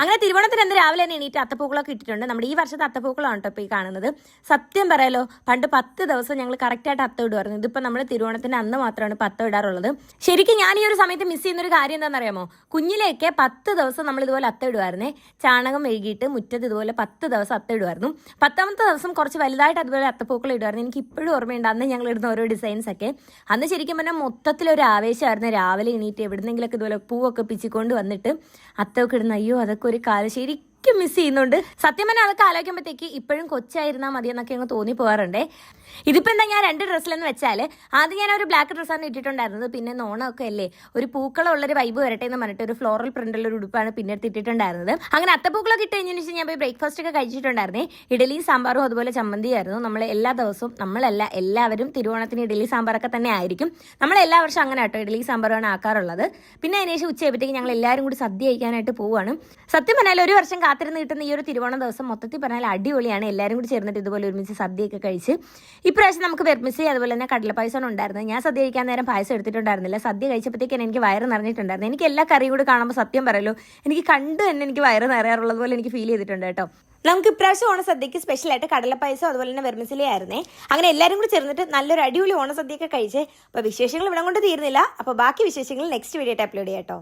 അങ്ങനെ തിരുവോണത്തിന് അന്ന് രാവിലെ തന്നെ എണീറ്റ് അത്തപ്പൂക്കളൊക്കെ ഇട്ടിട്ടുണ്ട്. നമ്മുടെ ഈ വർഷത്തെ അത്തപ്പൂക്കളാണ് കേട്ടോ ഇപ്പോൾ ഈ കാണുന്നത്. സത്യം പറയാലോ, പണ്ട് 10 ദിവസം ഞങ്ങൾ കറക്റ്റായിട്ട് അത്തം ഇടുമായിരുന്നു. ഇതിപ്പോൾ നമ്മൾ തിരുവോണത്തിന് അന്ന് മാത്രമാണ് ഇപ്പോൾ അത്തം ഇടാറുള്ളത്. ശരിക്കും ഞാൻ ഈ ഒരു സമയത്ത് മിസ് ചെയ്യുന്നൊരു കാര്യം എന്താണെന്നറിയാമോ? കുഞ്ഞിലേക്ക് 10 ദിവസം നമ്മൾ ഇതുപോലെ അത്തം ഇടുമായിരുന്നേ. ചാണകം മെഴുകിയിട്ട് മുറ്റത്ത് ഇതുപോലെ 10 ദിവസം അത്തം ഇടുമായിരുന്നു. 10ാമത്തെ ദിവസം കുറച്ച് വലുതായിട്ട് അതുപോലെ അത്തപ്പൂക്കൾ ഇടുമായിരുന്നു. എനിക്ക് ഇപ്പോഴും ഓർമ്മയുണ്ട് അന്ന് ഞങ്ങൾ ഇടുന്ന ഓരോ ഡിസൈൻസ് ഒക്കെ. അന്ന് ശരിക്കും പറഞ്ഞാൽ മൊത്തത്തിലൊരു ആവേശമായിരുന്നു. രാവിലെ എണീറ്റ് എവിടുന്നെങ്കിലൊക്കെ ഇതുപോലെ പൂവൊക്കെ പിച്ചിക്കൊണ്ട് വന്നിട്ട് അത്തമൊക്കെ ഇടുന്ന, അയ്യോ അതൊക്കെ ഒരു കാലം ശരിക്കും മിസ് ചെയ്യുന്നുണ്ട്. സത്യം പറഞ്ഞാൽ അതൊക്കെ ആലോചിക്കുമ്പോഴത്തേക്ക് ഇപ്പോഴും കൊച്ചായിരുന്നാൽ മതി എന്നൊക്കെ അങ്ങ് തോന്നി പോകാറുണ്ടേ. ഇതിപ്പോൾ എന്താ ഞാൻ 2 ഡ്രസ്സിലെന്ന് വെച്ചാൽ, ആദ്യം ഞാൻ ഒരു ബ്ലാക്ക് ഡ്രസ്സാണ് ഇട്ടിട്ടുണ്ടായിരുന്നത്. പിന്നെ നോണമൊക്കെ അല്ലേ, ഒരു പൂക്കളുള്ളൊരു വൈബ് വരട്ടെ എന്ന് പറഞ്ഞിട്ട് ഒരു ഫ്ലോറൽ പ്രിന്റുള്ള ഒരു ഉടുപ്പാണ് പിന്നെ ഇട്ടിട്ടുണ്ടായിരുന്നത്. അങ്ങനെ അത്തപ്പൂക്കളൊക്കെ ഇട്ട് കഴിഞ്ഞതിന് ശേഷം ഞാൻ പോയി ബ്രേക്ക്ഫാസ്റ്റ് ഒക്കെ കഴിച്ചിട്ടുണ്ടായിരുന്നേ. ഇഡലിയും സാമ്പാറും അതുപോലെ ചമ്മന്തിയായിരുന്നു. നമ്മൾ എല്ലാ ദിവസവും, എല്ലാവരും തിരുവോണത്തിന് ഇഡലി സാമ്പാറൊക്കെ തന്നെ ആയിരിക്കും. നമ്മൾ എല്ലാ വർഷവും അങ്ങനെ കേട്ടോ ഇഡലി സാമ്പാറാണ് ആക്കാറുള്ളത്. പിന്നെ അതിനുശേഷം ഉച്ചയായപ്പോഴത്തേക്ക് ഞങ്ങൾ എല്ലാവരും കൂടി സദ്യ കഴിക്കാനായിട്ട് പോവുകയാണ്. സത്യം പറഞ്ഞാൽ ഒരു വർഷം കാത്തിരുന്ന് കിട്ടുന്ന ഈ ഒരു തിരുവോണ ദിവസം മൊത്തത്തിൽ പറഞ്ഞാൽ അടിപൊളിയാണ്. എല്ലാവരും കൂടി ചേർന്നിട്ട് ഇതുപോലെ ഒരുമിച്ച് സദ്യയൊക്കെ കഴിച്ച്. ഇപ്രാവശ്യം നമുക്ക് വെർമിസി അതുപോലെ തന്നെ കടലപ്പായസമാണ് ഉണ്ടായിരുന്നത്. ഞാൻ സദ്യ കഴിക്കാൻ നേരം പായസം എടുത്തിട്ടുണ്ടായിരുന്നില്ല. സദ്യ കഴിച്ചപ്പോഴത്തേക്കാണ് എനിക്ക് വയറ് നിറഞ്ഞിട്ടുണ്ടായിരുന്നു. എനിക്ക് എല്ലാ കറിയും കൂടി കാണുമ്പോൾ സത്യം പറയല്ലോ, എനിക്ക് കണ്ട് തന്നെ എനിക്ക് വയറ് നിറയാറുള്ളത് പോലെ എനിക്ക് ഫീൽ ചെയ്തിട്ടുണ്ട് കേട്ടോ. നമുക്ക് ഇപ്രാവശ്യം ഓണസദ്യക്ക് സ്പെഷ്യലായിട്ട് കടലപ്പായസം അതുപോലെ തന്നെ വെർമിസിലി ആയിരുന്നേ. അങ്ങനെ എല്ലാവരും കൂടി ചേർന്നിട്ട് നല്ലൊരു അടിപൊളി ഓണസദ്യയൊക്കെ കഴിച്ചേ. അപ്പോൾ വിശേഷങ്ങൾ ഇവിടെ കൊണ്ട് തീരുന്നില്ല. അപ്പോൾ ബാക്കി വിശേഷങ്ങൾ നെക്സ്റ്റ് വീഡിയോ ആയിട്ട് അപ്ലോഡ് ചെയ്യാം കേട്ടോ.